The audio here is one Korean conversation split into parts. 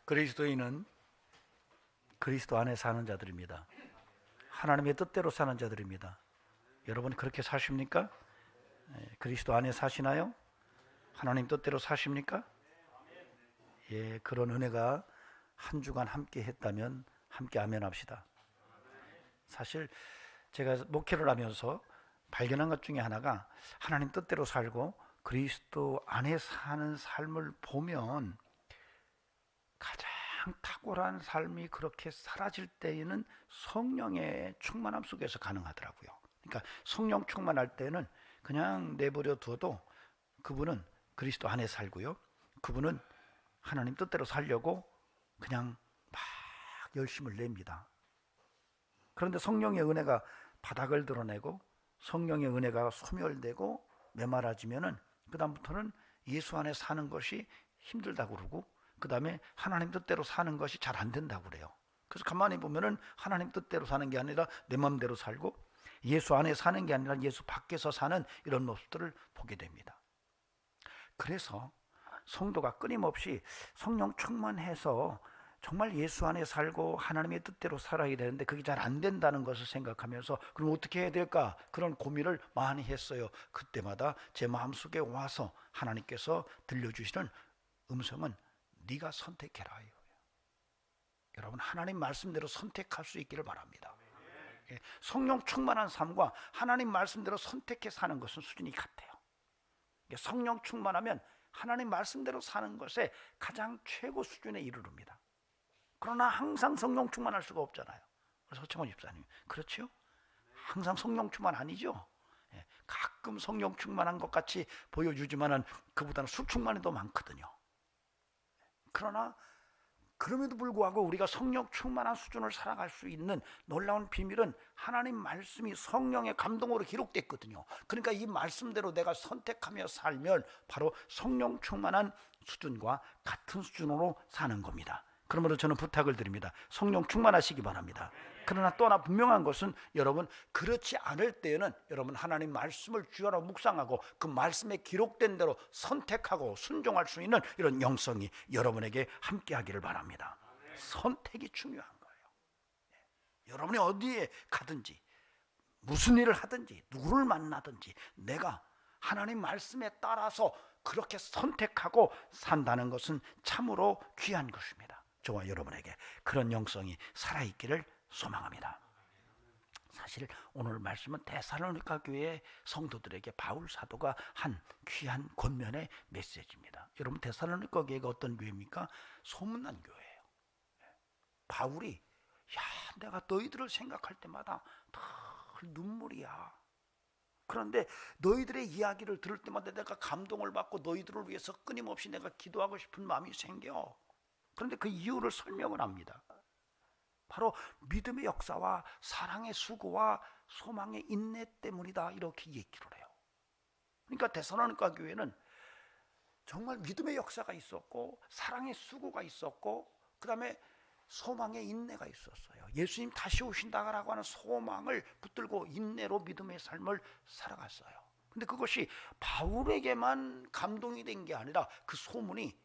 그리스도인은 그리스도 안에 사는 자들입니다. 하나님의 뜻대로 사는 자들입니다. 여러분 그렇게 사십니까? 그리스도 안에 사시나요? 하나님 뜻대로 사십니까? 예, 그런 은혜가 한 주간 함께 했다면 함께 아멘 합시다. 사실 제가 목회를 하면서 발견한 것 중에 하나가 하나님 뜻대로 살고 그리스도 안에 사는 삶을 보면 가장 탁월한 삶이 그렇게 사라질 때에는 성령의 충만함 속에서 가능하더라고요. 그러니까 성령 충만할 때는 그냥 내버려 두어도 그분은 그리스도 안에 살고요, 그분은 하나님 뜻대로 살려고 그냥 막 열심을 냅니다. 그런데 성령의 은혜가 바닥을 드러내고 성령의 은혜가 소멸되고 메말라지면은 그 다음부터는 예수 안에 사는 것이 힘들다고 그러고 그 다음에 하나님 뜻대로 사는 것이 잘 안 된다고 그래요. 그래서 가만히 보면은 하나님 뜻대로 사는 게 아니라 내 마음대로 살고 예수 안에 사는 게 아니라 예수 밖에서 사는 이런 모습들을 보게 됩니다. 그래서 성도가 끊임없이 성령 충만해서 정말 예수 안에 살고 하나님의 뜻대로 살아야 되는데 그게 잘 안 된다는 것을 생각하면서 그럼 어떻게 해야 될까? 그런 고민을 많이 했어요. 그때마다 제 마음속에 와서 하나님께서 들려주시는 음성은 네가 선택해라. 여러분 하나님 말씀대로 선택할 수 있기를 바랍니다. 성령 충만한 삶과 하나님 말씀대로 선택해 사는 것은 수준이 같아요. 성령 충만하면 하나님 말씀대로 사는 것에 가장 최고 수준에 이르릅니다. 그러나 항상 성령 충만할 수가 없잖아요. 서청원 집사님 그렇죠? 항상 성령 충만 아니죠? 가끔 성령 충만한 것 같이 보여주지만은 그보다는 수 충만이 더 많거든요. 그러나 그럼에도 불구하고 우리가 성령 충만한 수준을 살아갈 수 있는 놀라운 비밀은 하나님 말씀이 성령의 감동으로 기록됐거든요. 그러니까 이 말씀대로 내가 선택하며 살면 바로 성령 충만한 수준과 같은 수준으로 사는 겁니다. 그러므로 저는 부탁을 드립니다. 성령 충만하시기 바랍니다. 그러나 또 하나 분명한 것은 여러분 그렇지 않을 때에는 여러분 하나님 말씀을 주야로 묵상하고 그 말씀에 기록된 대로 선택하고 순종할 수 있는 이런 영성이 여러분에게 함께 하기를 바랍니다. 선택이 중요한 거예요. 여러분이 어디에 가든지 무슨 일을 하든지 누구를 만나든지 내가 하나님 말씀에 따라서 그렇게 선택하고 산다는 것은 참으로 귀한 것입니다. 저와 여러분에게 그런 영성이 살아있기를 소망합니다. 사실 오늘 말씀은 데살로니가 교회 성도들에게 바울 사도가 한 귀한 권면의 메시지입니다. 여러분 데살로니가 교회가 어떤 교회입니까? 소문난 교회예요. 바울이 내가 너희들을 생각할 때마다 늘 눈물이야. 그런데 너희들의 이야기를 들을 때마다 내가 감동을 받고 너희들을 위해서 끊임없이 내가 기도하고 싶은 마음이 생겨. 그런데 그 이유를 설명을 합니다. 바로 믿음의 역사와 사랑의 수고와 소망의 인내 때문이다 이렇게 얘기를 해요. 그러니까 데살로니가 교회는 정말 믿음의 역사가 있었고 사랑의 수고가 있었고 그 다음에 소망의 인내가 있었어요. 예수님 다시 오신다라고 하는 소망을 붙들고 인내로 믿음의 삶을 살아갔어요. 근데 그것이 바울에게만 감동이 된 게 아니라 그 소문이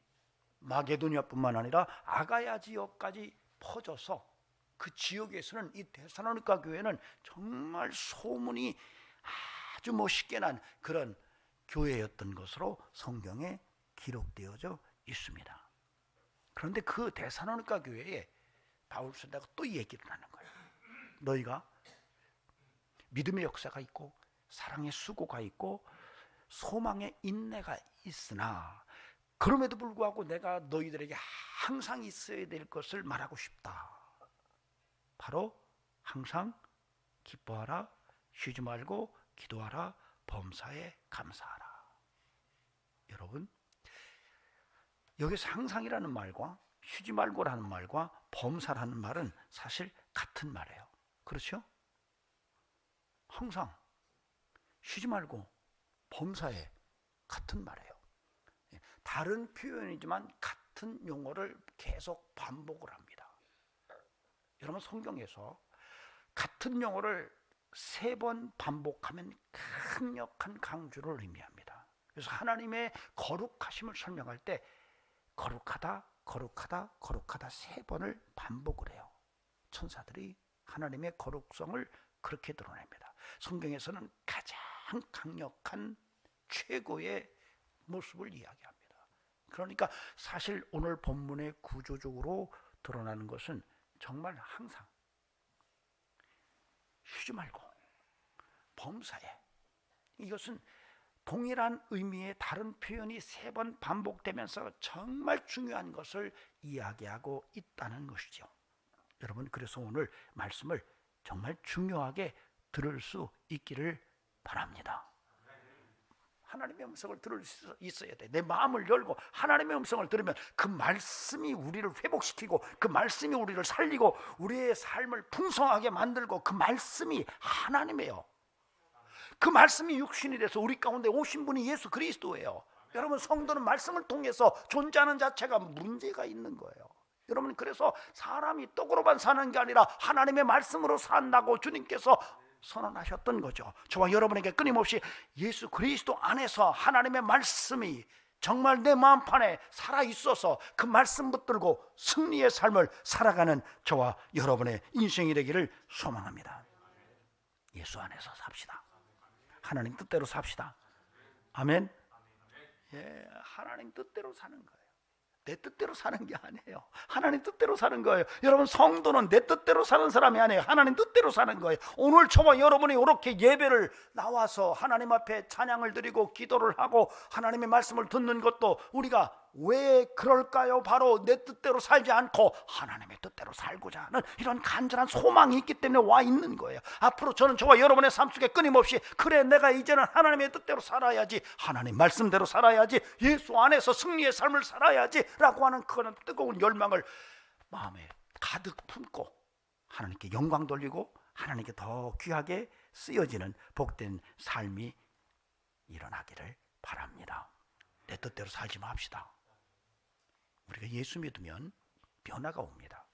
마게도니아뿐만 아니라 아가야 지역까지 퍼져서 그 지역에서는 이 데살로니가 교회는 정말 소문이 아주 멋있게 난 그런 교회였던 것으로 성경에 기록되어져 있습니다. 그런데 그 데살로니가 교회에 바울 사도가 또 얘기를 하는 거예요. 너희가 믿음의 역사가 있고 사랑의 수고가 있고 소망의 인내가 있으나 그럼에도 불구하고 내가 너희들에게 항상 있어야 될 것을 말하고 싶다. 바로 항상 기뻐하라, 쉬지 말고 기도하라, 범사에 감사하라. 여러분 여기서 항상이라는 말과 쉬지 말고라는 말과 범사라는 말은 사실 같은 말이에요. 그렇죠? 항상 쉬지 말고 범사에 같은 말이에요. 다른 표현이지만 같은 용어를 계속 반복을 합니다. 여러분 성경에서 같은 용어를 3번 반복하면 강력한 강조를 의미합니다. 그래서 하나님의 거룩하심을 설명할 때 거룩하다, 거룩하다 거룩하다 3번을 반복을 해요. 천사들이 하나님의 거룩성을 그렇게 드러냅니다. 성경에서는 가장 강력한 최고의 모습을 이야기합니다. 그러니까 사실 오늘 본문의 구조적으로 드러나는 것은 정말 항상 쉬지 말고 범사에, 이것은 동일한 의미의 다른 표현이 3번 반복되면서 정말 중요한 것을 이야기하고 있다는 것이죠. 여러분, 그래서 오늘 말씀을 정말 중요하게 들을 수 있기를 바랍니다. 하나님의 음성을 들을 수 있어야 돼. 내 마음을 열고 하나님의 음성을 들으면 그 말씀이 우리를 회복시키고 그 말씀이 우리를 살리고 우리의 삶을 풍성하게 만들고, 그 말씀이 하나님이에요. 그 말씀이 육신이 돼서 우리 가운데 오신 분이 예수 그리스도예요. 여러분, 성도는 말씀을 통해서 존재하는 자체가 문제가 있는 거예요. 여러분, 그래서 사람이 떡으로만 사는 게 아니라 하나님의 말씀으로 산다고 주님께서 선언하셨던 거죠. 저와 여러분에게 끊임없이 예수 그리스도 안에서 하나님의 말씀이 정말 내 마음판에 살아있어서 그 말씀 붙들고 승리의 삶을 살아가는 저와 여러분의 인생이 되기를 소망합니다. 예수 안에서 삽시다. 하나님 뜻대로 삽시다. 아멘. 예, 하나님 뜻대로 사는 거예요. 내 뜻대로 사는 게 아니에요. 하나님 뜻대로 사는 거예요. 여러분, 성도는 내 뜻대로 사는 사람이 아니에요. 하나님 뜻대로 사는 거예요. 오늘 저와 여러분이 이렇게 예배를 나와서 하나님 앞에 찬양을 드리고 기도를 하고 하나님의 말씀을 듣는 것도 우리가 왜 그럴까요? 바로 내 뜻대로 살지 않고 하나님의 뜻대로 살고자 하는 이런 간절한 소망이 있기 때문에 와 있는 거예요. 앞으로 저는 저와 여러분의 삶 속에 끊임없이, 그래, 내가 이제는 하나님의 뜻대로 살아야지, 하나님 말씀대로 살아야지, 예수 안에서 승리의 삶을 살아야지 라고 하는 그런 뜨거운 열망을 마음에 가득 품고 하나님께 영광 돌리고 하나님께 더 귀하게 쓰여지는 복된 삶이 일어나기를 바랍니다. 내 뜻대로 살지 맙시다. 우리가 예수 믿으면 변화가 옵니다.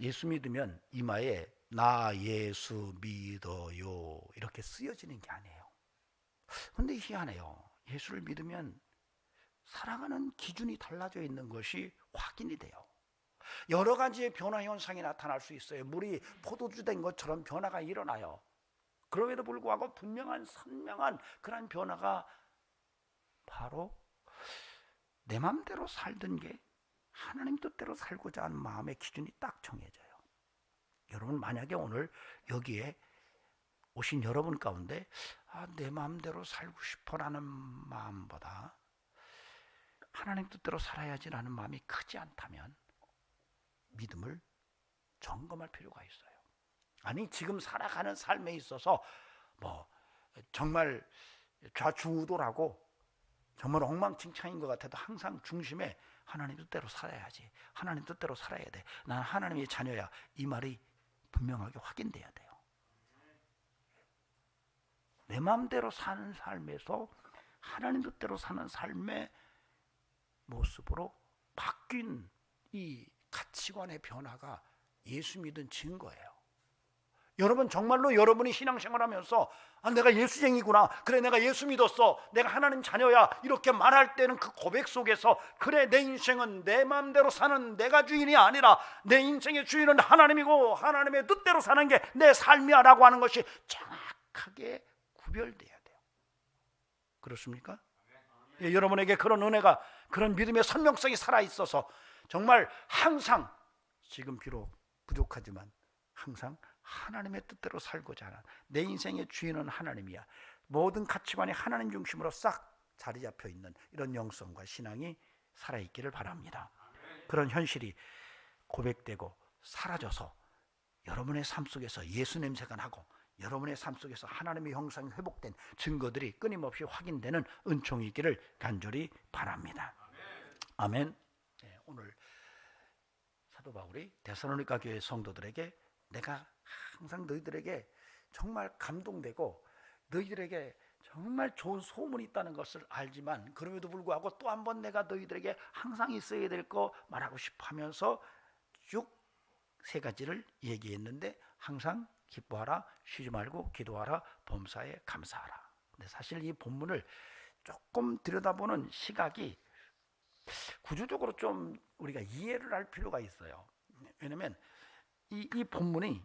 예수 믿으면 이마에 나 예수 믿어요 이렇게 쓰여지는 게 아니에요. 그런데 희한해요. 예수를 믿으면 살아가는 기준이 달라져 있는 것이 확인이 돼요. 여러 가지의 변화 현상이 나타날 수 있어요. 물이 포도주 된 것처럼 변화가 일어나요. 그럼에도 불구하고 분명한 선명한 그런 변화가 바로 내 마음대로 살던 게 하나님 뜻대로 살고자 하는 마음의 기준이 딱 정해져요. 여러분, 만약에 오늘 여기에 오신 여러분 가운데 내 마음대로 살고 싶어라는 마음보다 하나님 뜻대로 살아야지라는 마음이 크지 않다면 믿음을 점검할 필요가 있어요. 아니, 지금 살아가는 삶에 있어서 정말 좌충우돌하고 정말 엉망진창인 것 같아도 항상 중심에 하나님 뜻대로 살아야지, 하나님 뜻대로 살아야 돼, 난 하나님의 자녀야, 이 말이 분명하게 확인돼야 돼요. 내 마음대로 사는 삶에서 하나님 뜻대로 사는 삶의 모습으로 바뀐 이 가치관의 변화가 예수 믿은 증거예요. 여러분, 정말로 여러분이 신앙생활하면서 내가 예수쟁이구나, 그래, 내가 예수 믿었어, 내가 하나님 자녀야, 이렇게 말할 때는 그 고백 속에서, 그래, 내 인생은 내 마음대로 사는 내가 주인이 아니라 내 인생의 주인은 하나님이고 하나님의 뜻대로 사는 게 내 삶이야 라고 하는 것이 정확하게 구별돼야 돼요. 그렇습니까? 예, 여러분에게 그런 은혜가, 그런 믿음의 선명성이 살아있어서 정말 항상, 지금 비록 부족하지만 항상 하나님의 뜻대로 살고자 하는, 내 인생의 주인은 하나님이야, 모든 가치관이 하나님 중심으로 싹 자리 잡혀 있는 이런 영성과 신앙이 살아있기를 바랍니다. 그런 현실이 고백되고 사라져서 여러분의 삶 속에서 예수 냄새가 나고 여러분의 삶 속에서 하나님의 형상이 회복된 증거들이 끊임없이 확인되는 은총이 있기를 간절히 바랍니다. 아멘. 네, 오늘 사도 바울이 데살로니가 교회 성도들에게 내가 항상 너희들에게 정말 감동되고 너희들에게 정말 좋은 소문이 있다는 것을 알지만 그럼에도 불구하고 또 한 번 내가 너희들에게 항상 있어야 될 거 말하고 싶어 하면서 쭉 3가지를 얘기했는데, 항상 기뻐하라, 쉬지 말고 기도하라, 범사에 감사하라. 근데 사실 이 본문을 조금 들여다보는 시각이 구조적으로 좀 우리가 이해를 할 필요가 있어요. 왜냐하면 이 본문이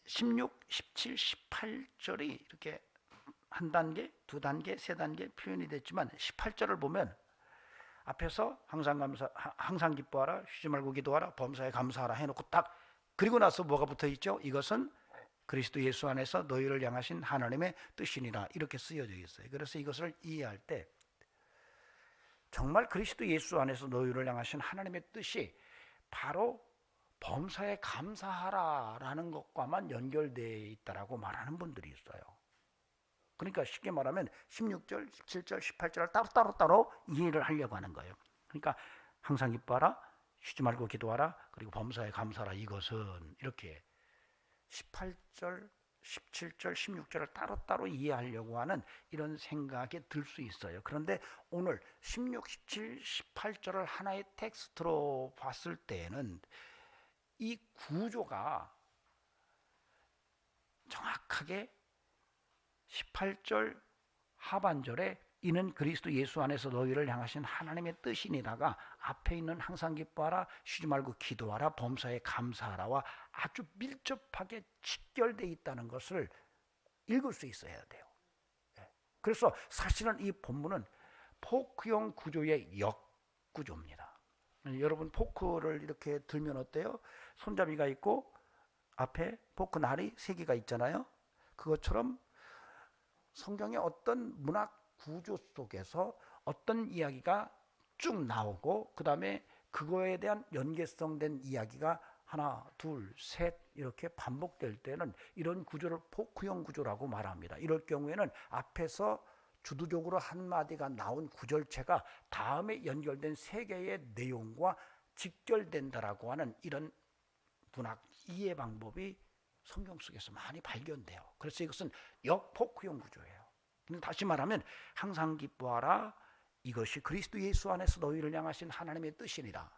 16, 17, 18절이 이렇게 한 단계, 두 단계, 세 단계 표현이 됐지만 18절을 보면 앞에서 항상 기뻐하라, 쉬지 말고 기도하라, 범사에 감사하라 해놓고 딱 그리고 나서 뭐가 붙어 있죠? 이것은 그리스도 예수 안에서 너희를 향하신 하나님의 뜻이니라 이렇게 쓰여져 있어요. 그래서 이것을 이해할 때 정말 그리스도 예수 안에서 너희를 향하신 하나님의 뜻이 바로 범사에 감사하라라는 것과만 연결되어 있다라고 말하는 분들이 있어요. 그러니까 쉽게 말하면 16절, 17절, 18절을 따로 이해를 하려고 하는 거예요. 그러니까 항상 기뻐하라, 쉬지 말고 기도하라, 그리고 범사에 감사하라. 이것은 이렇게 18절, 17절, 16절을 따로 이해하려고 하는 이런 생각이 들 수 있어요. 그런데 오늘 16, 17, 18절을 하나의 텍스트로 봤을 때에는 이 구조가 정확하게 18절 하반절에 이는 그리스도 예수 안에서 너희를 향하신 하나님의 뜻이니라가 앞에 있는 항상 기뻐하라, 쉬지 말고 기도하라, 범사에 감사하라와 아주 밀접하게 직결되어 있다는 것을 읽을 수 있어야 돼요. 그래서 사실은 이 본문은 포크형 구조의 역구조입니다. 여러분 포크를 이렇게 들면 어때요? 손잡이가 있고 앞에 포크 날이 3개가 있잖아요. 그것처럼 성경의 어떤 문학 구조 속에서 어떤 이야기가 쭉 나오고 그 다음에 그거에 대한 연계성된 이야기가 하나, 둘, 셋 이렇게 반복될 때는 이런 구조를 포크형 구조라고 말합니다. 이럴 경우에는 앞에서 주도적으로 한마디가 나온 구절체가 다음에 연결된 3개의 내용과 직결된다라고 하는 이런 문학 이해 방법이 성경 속에서 많이 발견돼요. 그래서 이것은 역포크형 구조예요. 다시 말하면 항상 기뻐하라, 이것이 그리스도 예수 안에서 너희를 향하신 하나님의 뜻이니라.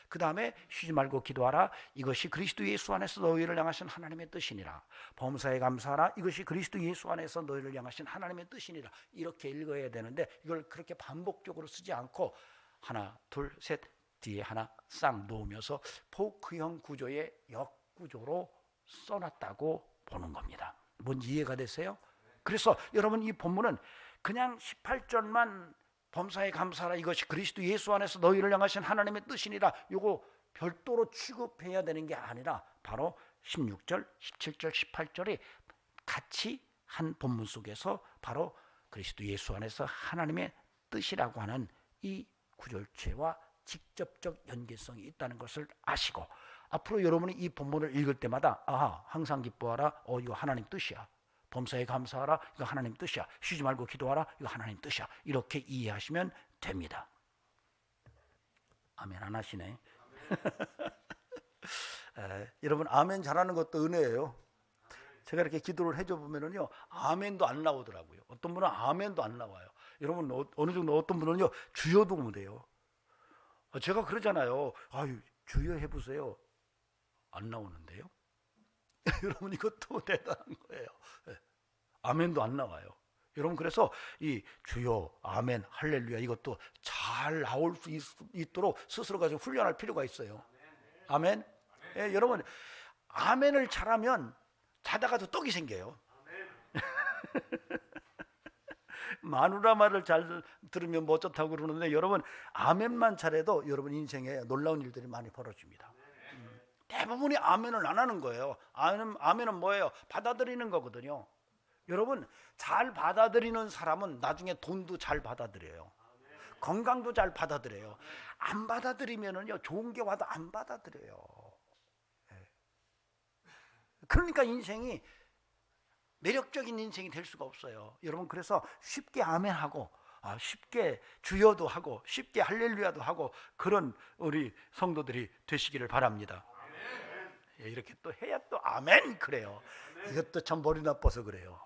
그 다음에 쉬지 말고 기도하라, 이것이 그리스도 예수 안에서 너희를 향하신 하나님의 뜻이니라. 범사에 감사하라, 이것이 그리스도 예수 안에서 너희를 향하신 하나님의 뜻이니라. 이렇게 읽어야 되는데 이걸 그렇게 반복적으로 쓰지 않고 하나, 둘, 셋 뒤에 하나 싹 놓으면서 포크형 구조의 역구조로 써놨다고 보는 겁니다. 뭔지 이해가 됐어요? 그래서 여러분 이 본문은 그냥 18절만 범사에 감사하라, 이것이 그리스도 예수 안에서 너희를 향하신 하나님의 뜻이니라 요거 별도로 취급해야 되는 게 아니라 바로 16절, 17절, 18절이 같이 한 본문 속에서 바로 그리스도 예수 안에서 하나님의 뜻이라고 하는 이 구절체와 직접적 연계성이 있다는 것을 아시고 앞으로 여러분이 이 본문을 읽을 때마다 아하, 항상 기뻐하라, 이거 하나님 뜻이야. 범사에 감사하라, 이거 하나님 뜻이야. 쉬지 말고 기도하라, 이거 하나님 뜻이야. 이렇게 이해하시면 됩니다. 아멘 안 하시네. 여러분 아멘 잘하는 것도 은혜예요. 제가 이렇게 기도를 해줘 보면은요 아멘도 안 나오더라고요. 어떤 분은 아멘도 안 나와요. 여러분 어느 정도 어떤 분은요 주여도 못해요. 제가 그러잖아요. 아유 주여 해보세요. 안 나오는데요. 여러분 이것도 대단한 거예요. 아멘도 안 나와요. 여러분 그래서 이 주여 아멘 할렐루야 이것도 잘 나올 수 있도록 스스로가 좀 훈련할 필요가 있어요. 아멘. 예, 여러분 아멘을 잘하면 자다가도 떡이 생겨요. 마누라 말을 잘 들으면 뭐 어쩌다고 그러는데 여러분 아멘만 잘해도 여러분 인생에 놀라운 일들이 많이 벌어집니다. 대부분이 아멘을 안 하는 거예요. 아멘은 뭐예요? 받아들이는 거거든요. 여러분 잘 받아들이는 사람은 나중에 돈도 잘 받아들여요. 건강도 잘 받아들여요. 안 받아들이면은요 좋은 게 와도 안 받아들여요. 그러니까 인생이 매력적인 인생이 될 수가 없어요. 여러분 그래서 쉽게 아멘하고 쉽게 주여도 하고 쉽게 할렐루야도 하고 그런 우리 성도들이 되시기를 바랍니다. 이렇게 또 해야 또 아멘 그래요. 이것도 참 머리 나빠서 그래요.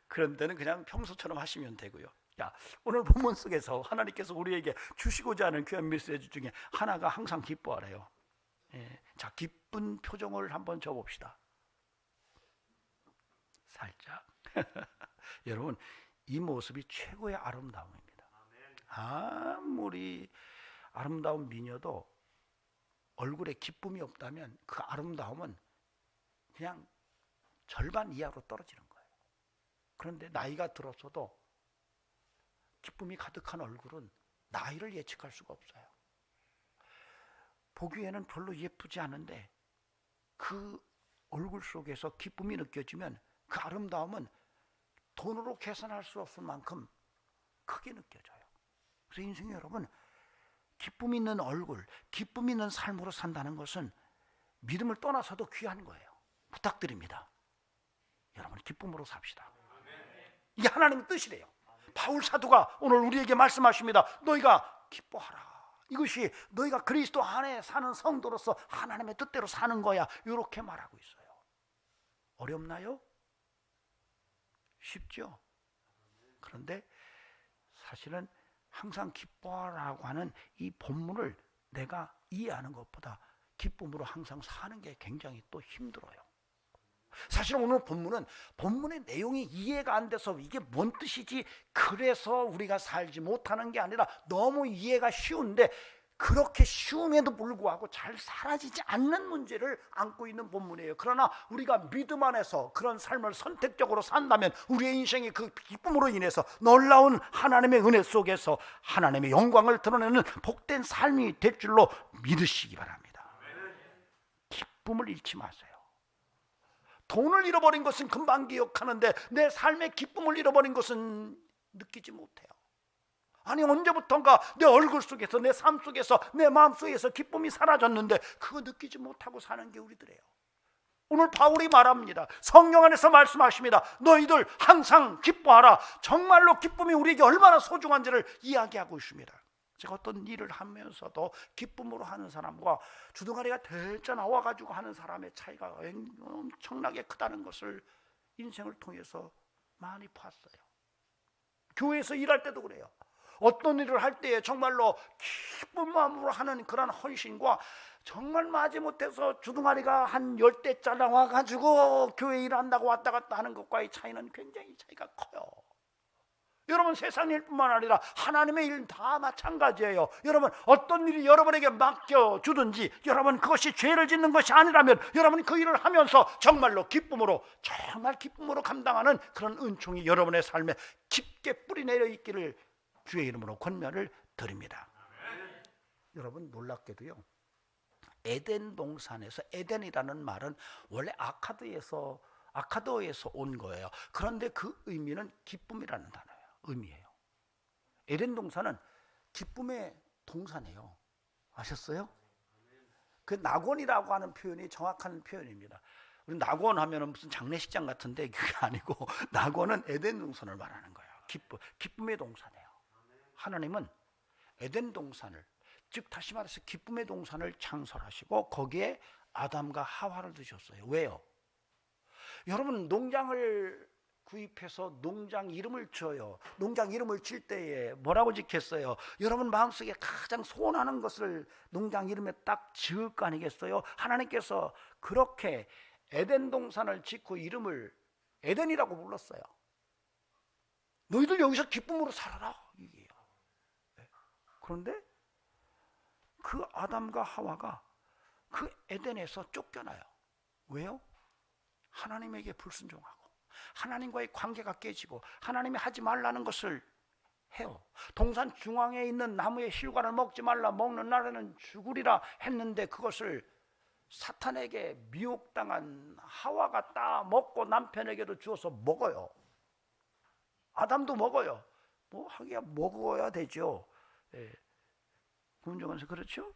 그런 데는 그냥 평소처럼 하시면 되고요. 자, 오늘 본문 속에서 하나님께서 우리에게 주시고자 하는 귀한 메시지 중에 하나가 항상 기뻐하래요. 자, 기쁜 표정을 한번 줘봅시다. 살짝. 여러분 이 모습이 최고의 아름다움입니다. 아무리 아름다운 미녀도 얼굴에 기쁨이 없다면 그 아름다움은 그냥 절반 이하로 떨어지는 거예요. 그런데 나이가 들었어도 기쁨이 가득한 얼굴은 나이를 예측할 수가 없어요. 보기에는 별로 예쁘지 않은데 그 얼굴 속에서 기쁨이 느껴지면 그 아름다움은 돈으로 계산할 수 없을 만큼 크게 느껴져요. 그래서 인생에 여러분, 기쁨 있는 얼굴, 기쁨 있는 삶으로 산다는 것은 믿음을 떠나서도 귀한 거예요. 부탁드립니다. 여러분, 기쁨으로 삽시다. 이게 하나님의 뜻이래요. 바울 사도가 오늘 우리에게 말씀하십니다. 너희가 기뻐하라. 이것이 너희가 그리스도 안에 사는 성도로서 하나님의 뜻대로 사는 거야. 이렇게 말하고 있어요. 어렵나요? 쉽죠? 그런데 사실은 항상 기뻐하라고 하는 이 본문을 내가 이해하는 것보다 기쁨으로 항상 사는 게 굉장히 또 힘들어요. 사실 오늘 본문의 내용이 이해가 안 돼서 이게 뭔 뜻이지 그래서 우리가 살지 못하는 게 아니라 너무 이해가 쉬운데 그렇게 쉬움에도 불구하고 잘 사라지지 않는 문제를 안고 있는 본문이에요. 그러나 우리가 믿음 안에서 그런 삶을 선택적으로 산다면 우리의 인생이 그 기쁨으로 인해서 놀라운 하나님의 은혜 속에서 하나님의 영광을 드러내는 복된 삶이 될 줄로 믿으시기 바랍니다. 기쁨을 잃지 마세요. 돈을 잃어버린 것은 금방 기억하는데 내 삶의 기쁨을 잃어버린 것은 느끼지 못해요. 아니, 언제부턴가 내 얼굴 속에서, 내 삶 속에서, 내 마음 속에서 기쁨이 사라졌는데 그거 느끼지 못하고 사는 게 우리들이에요. 오늘 바울이 말합니다. 성령 안에서 말씀하십니다. 너희들 항상 기뻐하라. 정말로 기쁨이 우리에게 얼마나 소중한지를 이야기하고 있습니다. 제가 어떤 일을 하면서도 기쁨으로 하는 사람과 주둥아리가 대짜 나와가지고 하는 사람의 차이가 엄청나게 크다는 것을 인생을 통해서 많이 봤어요. 교회에서 일할 때도 그래요. 어떤 일을 할 때에 정말로 기쁜 마음으로 하는 그런 헌신과 정말 마지못해서 주둥아리가 한 10대짜 나와가지고 교회 일한다고 왔다 갔다 하는 것과의 차이는 굉장히 차이가 커요. 여러분, 세상 일뿐만 아니라 하나님의 일은 다 마찬가지예요. 여러분, 어떤 일이 여러분에게 맡겨주든지 여러분 그것이 죄를 짓는 것이 아니라면 여러분이 그 일을 하면서 정말로 기쁨으로, 정말 기쁨으로 감당하는 그런 은총이 여러분의 삶에 깊게 뿌리내려 있기를 주의 이름으로 권면을 드립니다. 여러분, 놀랍게도요, 에덴 동산에서, 에덴이라는 말은 원래 아카드에서 온 거예요. 그런데 그 의미는 기쁨이라는 단어예요. 의미예요. 에덴 동산은 기쁨의 동산이에요. 아셨어요? 그 낙원이라고 하는 표현이 정확한 표현입니다. 우리 낙원 하면은 무슨 장례식장 같은데 그게 아니고 낙원은 에덴 동산을 말하는 거예요. 기쁨의 동산이에요. 하나님은 에덴 동산을, 즉 다시 말해서 기쁨의 동산을 창설하시고 거기에 아담과 하와를 두셨어요. 왜요? 여러분, 농장을 구입해서 농장 이름을 지어요. 농장 이름을 질 때에 뭐라고 짓겠어요? 여러분 마음속에 가장 소원하는 것을 농장 이름에 딱 지을 거 아니겠어요? 하나님께서 그렇게 에덴 동산을 짓고 이름을 에덴이라고 불렀어요. 너희들 여기서 기쁨으로 살아라, 이게요. 그런데 그 아담과 하와가 그 에덴에서 쫓겨나요. 왜요? 하나님에게 불순종하고 하나님과의 관계가 깨지고 하나님이 하지 말라는 것을 해요. 동산 중앙에 있는 나무의 실과를 먹지 말라, 먹는 날에는 죽으리라 했는데 그것을 사탄에게 미혹당한 하와가 따 먹고 남편에게도 주어서 먹어요. 아담도 먹어요. 뭐 하기야 먹어야 되죠. 군중에서 그렇죠?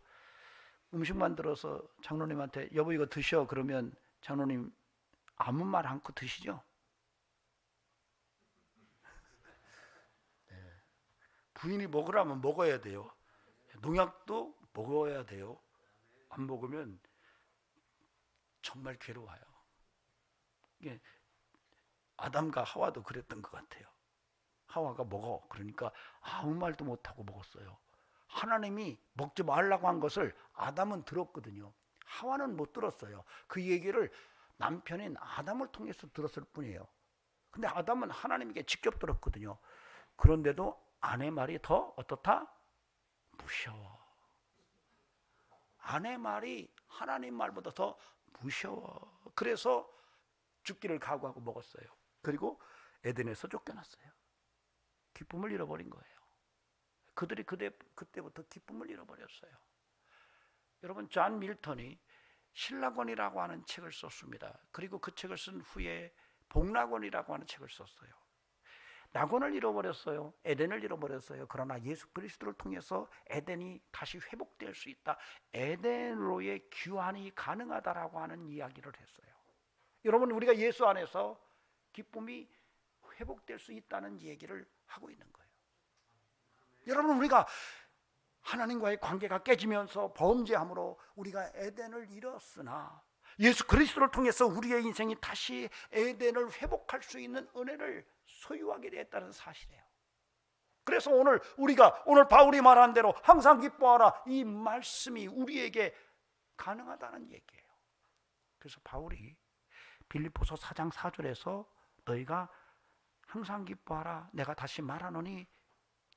음식 만들어서 장로님한테 여보 이거 드셔 그러면 장로님 아무 말 않고 드시죠? 부인이 먹으라면 먹어야 돼요. 농약도 먹어야 돼요. 안 먹으면 정말 괴로워요. 이게 아담과 하와도 그랬던 것 같아요. 하와가 먹어. 그러니까 아무 말도 못하고 먹었어요. 하나님이 먹지 말라고 한 것을 아담은 들었거든요. 하와는 못 들었어요. 그 얘기를 남편인 아담을 통해서 들었을 뿐이에요. 근데 아담은 하나님에게 직접 들었거든요. 그런데도 아내 말이 더 어떻다? 무서워. 아내 말이 하나님 말보다 더 무서워. 그래서 죽기를 각오하고 먹었어요. 그리고 에덴에서 쫓겨났어요. 기쁨을 잃어버린 거예요. 그들이 그때부터 기쁨을 잃어버렸어요. 여러분, 존 밀턴이 신락원이라고 하는 책을 썼습니다. 그리고 그 책을 쓴 후에 복락원이라고 하는 책을 썼어요. 낙원을 잃어버렸어요. 에덴을 잃어버렸어요. 그러나 예수 그리스도를 통해서 에덴이 다시 회복될 수 있다. 에덴으로의 귀환이 가능하다라고 하는 이야기를 했어요. 여러분, 우리가 예수 안에서 기쁨이 회복될 수 있다는 얘기를 하고 있는 거예요. 여러분, 우리가 하나님과의 관계가 깨지면서 범죄함으로 우리가 에덴을 잃었으나 예수 그리스도를 통해서 우리의 인생이 다시 에덴을 회복할 수 있는 은혜를 소유하게 되었다는 사실이에요. 그래서 우리가 오늘 바울이 말한 대로 항상 기뻐하라, 이 말씀이 우리에게 가능하다는 얘기예요. 그래서 바울이 빌립보서 4장 4절에서 너희가 항상 기뻐하라, 내가 다시 말하노니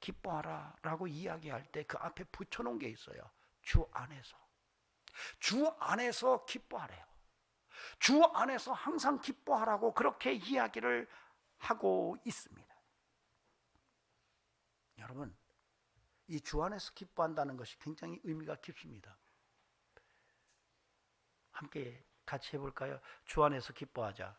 기뻐하라 라고 이야기할 때 그 앞에 붙여놓은 게 있어요. 주 안에서. 주 안에서 기뻐하래요. 주 안에서 항상 기뻐하라고 그렇게 이야기를 하고 있습니다. 여러분, 이 주 안에서 기뻐한다는 것이 굉장히 의미가 깊습니다. 함께 같이 해볼까요? 주 안에서 기뻐하자.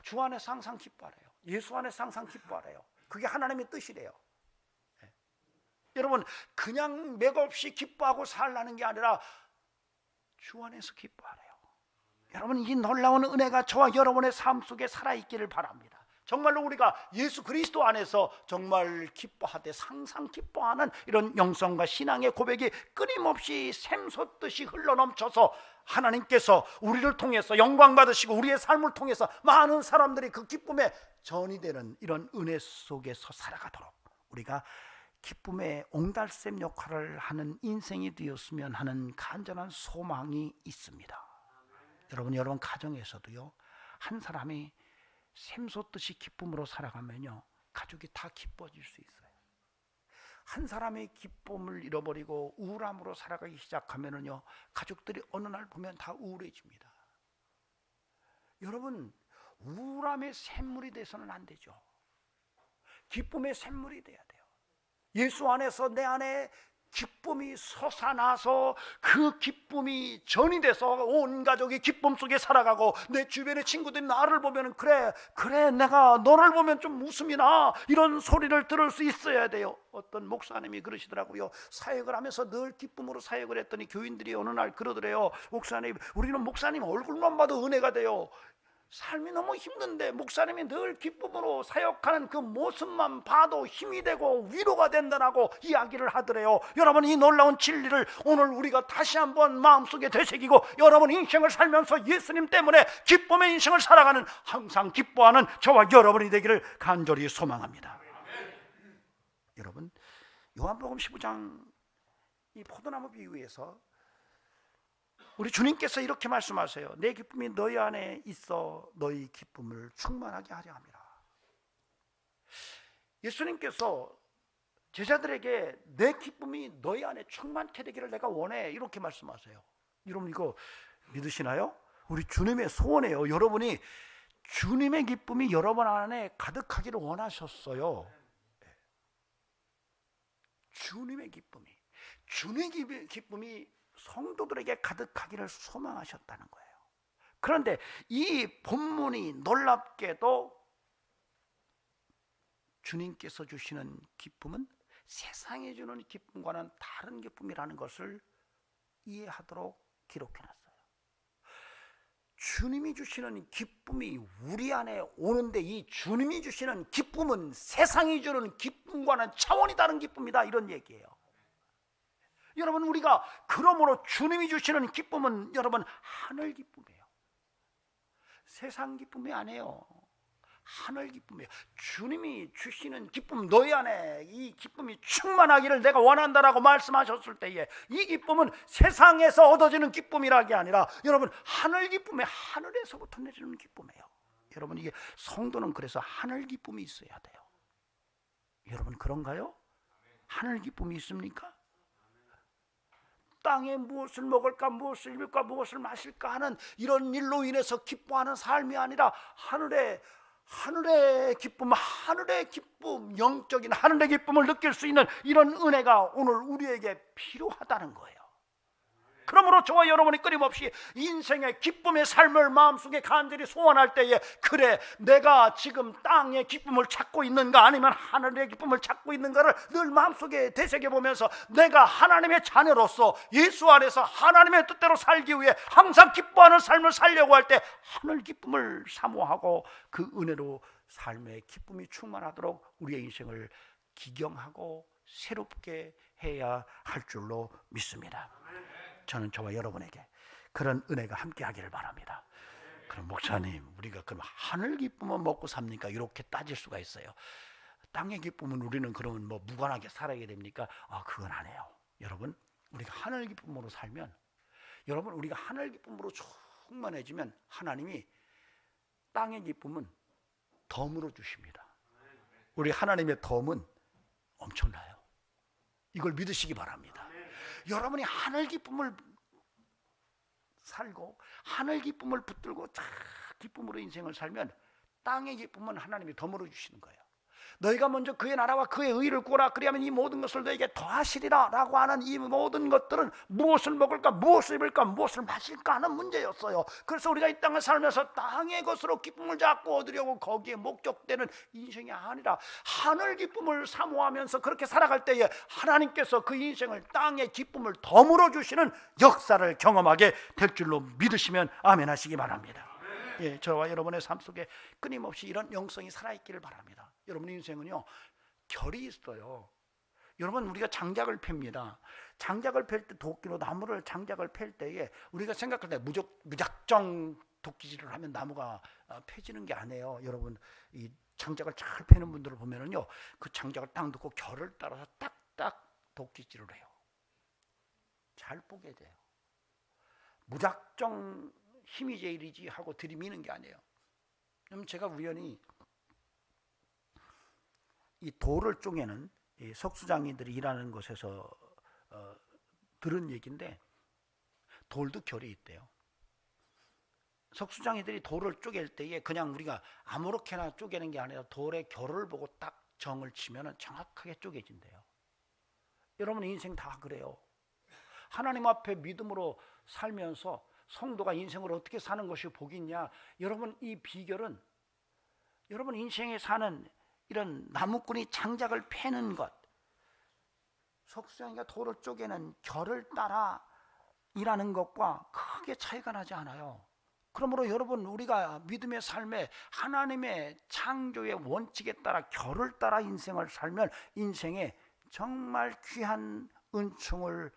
주 안에서 항상 기뻐하래요. 예수 안에서 항상 기뻐하래요. 그게 하나님의 뜻이래요. 여러분, 그냥 맥없이 기뻐하고 살라는 게 아니라 주 안에서 기뻐하래요. 여러분, 이 놀라운 은혜가 저와 여러분의 삶 속에 살아있기를 바랍니다. 정말로 우리가 예수 그리스도 안에서 정말 기뻐하되 항상 기뻐하는 이런 영성과 신앙의 고백이 끊임없이 샘솟듯이 흘러넘쳐서 하나님께서 우리를 통해서 영광 받으시고 우리의 삶을 통해서 많은 사람들이 그 기쁨에 전이 되는 이런 은혜 속에서 살아가도록 우리가 기쁨의 옹달샘 역할을 하는 인생이 되었으면 하는 간절한 소망이 있습니다. 여러분 가정에서도요, 한 사람이 샘솟듯이 기쁨으로 살아가면요, 가족이 다 기뻐질 수 있어요. 한 사람의 기쁨을 잃어버리고 우울함으로 살아가기 시작하면은요, 가족들이 어느 날 보면 다 우울해집니다. 여러분, 우울함의 샘물이 돼서는 안 되죠. 기쁨의 샘물이 돼야 돼요. 예수 안에서 내 안에 기쁨이 솟아나서 그 기쁨이 전이 돼서 온 가족이 기쁨 속에 살아가고 내 주변의 친구들이 나를 보면 그래 내가 너를 보면 좀 웃음이 나, 이런 소리를 들을 수 있어야 돼요. 어떤 목사님이 그러시더라고요. 사역을 하면서 늘 기쁨으로 사역을 했더니 교인들이 어느 날 그러더래요. 목사님, 우리는 목사님 얼굴만 봐도 은혜가 돼요. 삶이 너무 힘든데 목사님이 늘 기쁨으로 사역하는 그 모습만 봐도 힘이 되고 위로가 된다라고 이야기를 하더래요. 여러분, 이 놀라운 진리를 오늘 우리가 다시 한번 마음속에 되새기고 여러분 인생을 살면서 예수님 때문에 기쁨의 인생을 살아가는 항상 기뻐하는 저와 여러분이 되기를 간절히 소망합니다. 여러분, 요한복음 15장 이 포도나무 비유에서 우리 주님께서 이렇게 말씀하세요. 내 기쁨이 너희 안에 있어 너희 기쁨을 충만하게 하려 함이라. 예수님께서 제자들에게 내 기쁨이 너희 안에 충만케 되기를 내가 원해, 이렇게 말씀하세요. 여러분, 이거 믿으시나요? 우리 주님의 소원이에요. 여러분이 주님의 기쁨이 여러분 안에 가득하기를 원하셨어요. 주님의 기쁨이 성도들에게 가득하기를 소망하셨다는 거예요. 그런데 이 본문이 놀랍게도 주님께서 주시는 기쁨은 세상에 주는 기쁨과는 다른 기쁨이라는 것을 이해하도록 기록해놨어요. 주님이 주시는 기쁨이 우리 안에 오는데 이 주님이 주시는 기쁨은 세상이 주는 기쁨과는 차원이 다른 기쁨이다, 이런 얘기예요. 여러분, 우리가 그러므로 주님이 주시는 기쁨은 여러분 하늘 기쁨이에요. 세상 기쁨이 아니에요. 하늘 기쁨이에요. 주님이 주시는 기쁨, 너희 안에 이 기쁨이 충만하기를 내가 원한다라고 말씀하셨을 때에 이 기쁨은 세상에서 얻어지는 기쁨이라기 아니라 여러분 하늘 기쁨이 하늘에서부터 내리는 기쁨이에요. 여러분, 이게 성도는 그래서 하늘 기쁨이 있어야 돼요. 여러분 그런가요? 하늘 기쁨이 있습니까? 땅에 무엇을 먹을까, 무엇을 입을까, 무엇을 마실까 하는 이런 일로 인해서 기뻐하는 삶이 아니라 하늘의 기쁨, 영적인 하늘의 기쁨을 느낄 수 있는 이런 은혜가 오늘 우리에게 필요하다는 거예요. 그러므로 저와 여러분이 끊임없이 인생의 기쁨의 삶을 마음속에 간절히 소원할 때에, 그래 내가 지금 땅의 기쁨을 찾고 있는가 아니면 하늘의 기쁨을 찾고 있는가를 늘 마음속에 되새겨보면서 내가 하나님의 자녀로서 예수 안에서 하나님의 뜻대로 살기 위해 항상 기뻐하는 삶을 살려고 할 때 하늘 기쁨을 사모하고 그 은혜로 삶의 기쁨이 충만하도록 우리의 인생을 기경하고 새롭게 해야 할 줄로 믿습니다. 저는 저와 여러분에게 그런 은혜가 함께 하기를 바랍니다. 그럼 목사님, 우리가 그럼 하늘 기쁨은 먹고 삽니까? 이렇게 따질 수가 있어요. 땅의 기쁨은 우리는 그러면 뭐 무관하게 살아야 됩니까? 그건 아니에요. 여러분, 우리가 하늘 기쁨으로 살면, 여러분 우리가 하늘 기쁨으로 충만해지면 하나님이 땅의 기쁨은 덤으로 주십니다. 우리 하나님의 덤은 엄청나요. 이걸 믿으시기 바랍니다. 여러분이 하늘 기쁨을 살고 하늘 기쁨을 붙들고 기쁨으로 인생을 살면 땅의 기쁨은 하나님이 덤으로 주시는 거예요. 너희가 먼저 그의 나라와 그의 의를 구하라, 그리하면 이 모든 것을 너에게 더하시리라 라고 하는 이 모든 것들은 무엇을 먹을까, 무엇을 입을까, 무엇을 마실까 하는 문제였어요. 그래서 우리가 이 땅을 살면서 땅의 것으로 기쁨을 자꾸 얻으려고 거기에 목적되는 인생이 아니라 하늘 기쁨을 사모하면서 그렇게 살아갈 때에 하나님께서 그 인생을 땅의 기쁨을 덤으로 주시는 역사를 경험하게 될 줄로 믿으시면 아멘 하시기 바랍니다. 예, 저와 여러분의 삶 속에 끊임없이 이런 영성이 살아있기를 바랍니다. 여러분 인생은요 결이 있어요. 여러분 우리가 장작을 팹니다. 장작을 팰 때 도끼로 나무를 장작을 팰 때에 우리가 생각할 때 무작정 도끼질을 하면 나무가 펴지는 게 아니에요. 여러분 이 장작을 잘 패는 분들을 보면은요 그 장작을 딱 놓고 결을 따라서 딱딱 도끼질을 해요. 잘 뽀게 돼요. 무작정 힘이 제일이지 하고 들이미는 게 아니에요. 그럼 제가 우연히 이 돌을 쪼개는 이 석수장이들이 일하는 곳에서 들은 얘기인데, 돌도 결이 있대요. 석수장이들이 돌을 쪼갤 때에 그냥 우리가 아무렇게나 쪼개는 게 아니라 돌의 결을 보고 딱 정을 치면 정확하게 쪼개진대요. 여러분 인생 다 그래요. 하나님 앞에 믿음으로 살면서 성도가 인생을 어떻게 사는 것이 복이냐, 여러분 이 비결은 여러분 인생에 사는 이런 나무꾼이 장작을 패는 것, 석수장이가 돌을 쪼개는 결을 따라 일하는 것과 크게 차이가 나지 않아요. 그러므로 여러분 우리가 믿음의 삶에 하나님의 창조의 원칙에 따라 결을 따라 인생을 살면 인생에 정말 귀한 은총을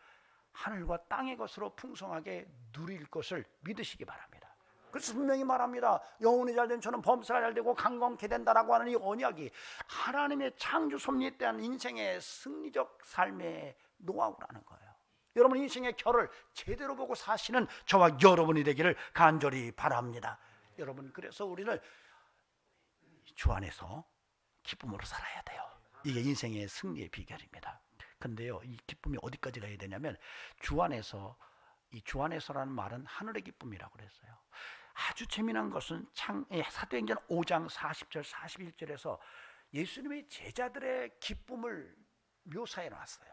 하늘과 땅의 것으로 풍성하게 누릴 것을 믿으시기 바랍니다. 그래서 분명히 말합니다. 영혼이 잘된 저는 범사가 잘되고 강건케 된다라고 하는 이 언약이 하나님의 창조 섭리에 대한 인생의 승리적 삶의 노하우라는 거예요. 여러분 인생의 결을 제대로 보고 사시는 저와 여러분이 되기를 간절히 바랍니다. 여러분 그래서 우리는 주 안에서 기쁨으로 살아야 돼요. 이게 인생의 승리의 비결입니다. 근데요 이 기쁨이 어디까지 가야 되냐면 주 안에서, 이 주 안에서라는 말은 하늘의 기쁨이라고 그랬어요. 아주 재미난 것은 사도행전 5장 40절 41절에서 예수님의 제자들의 기쁨을 묘사해 놨어요.